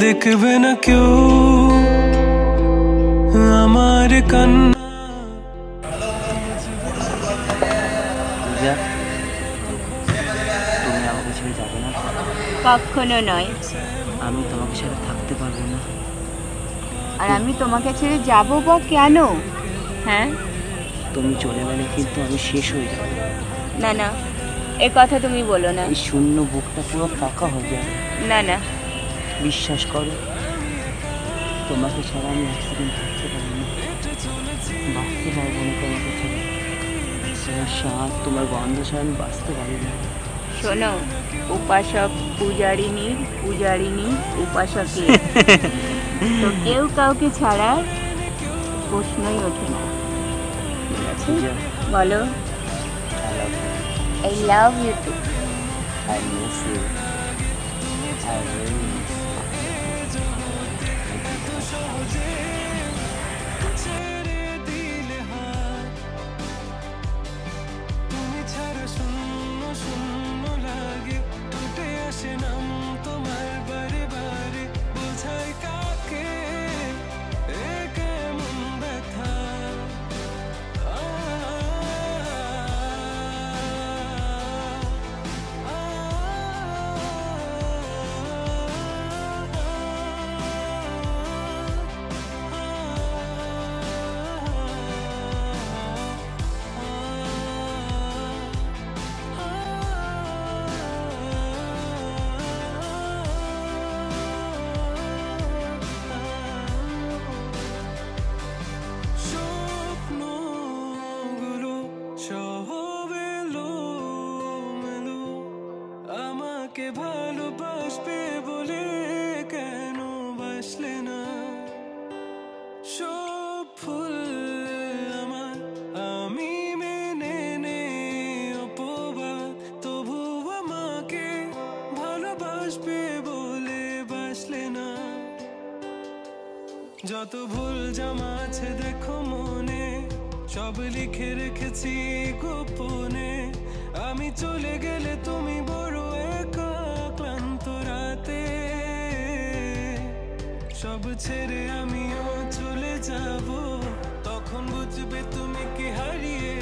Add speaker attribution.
Speaker 1: দেখবে না কেউ আমার কান্না।
Speaker 2: তুমি আমাকে ছেড়ে যাবে না?
Speaker 3: কখনো নয়।
Speaker 2: আমি তোমাকে ছেড়ে থাকতে পারবো না।
Speaker 3: আর আমি তোমাকে ছেড়ে যাবো বা কেন? হ্যাঁ,
Speaker 2: তুমি চলে গেলে কিন্তু আমি শেষ হয়ে যাবো।
Speaker 3: না না, এ কথা তুমি বলো না।
Speaker 2: এই শূন্য বুকটা পুরো ফাঁকা হয়ে যাবে।
Speaker 3: না না,
Speaker 2: বিশ্বাস করো, তোমাকে ছাড়া আমি এক সেকেন্ড থাকতে পারবো না, বাঁচতে পারবো না তোমাকে ছাড়া। তোমার স্বাদ, তোমার গন্ধ ছাড়া আমি বাঁচতে পারি না।
Speaker 3: শোনো, উপাসক পূজারিনীর পূজারিনী উপাসকে, তো কেউ কাউকে ছাড়া প্রশ্নই ওঠে না। ঠিক আছে, বলো। I love you too.
Speaker 2: I miss you. I really miss you.
Speaker 1: তুমি ছাড়া শূন্য শূন্য লাগে, টুটে আসে নাম তোমার বারে বারে, বোঝাই কাকে এ কেমন ব্যথা। স্বপ্নগুলো সব এলোমেলো, আমাকে ভালোবাসবে বলে কেন বাসলে না? সব ফুল আমার আমি মেনে নে অপবাদ, তবু আমাকে ভালোবাসবে বলে বাসলে না। যত ভুল জামা আছে দেখো মনে, সব লিখে রেখেছি গোপনে। আমি চলে গেলে তুমি বড় একা ক্লান্ত রাতে, সব ছেড়ে আমিও চলে যাব, তখন বুঝবে তুমি কি হারিয়ে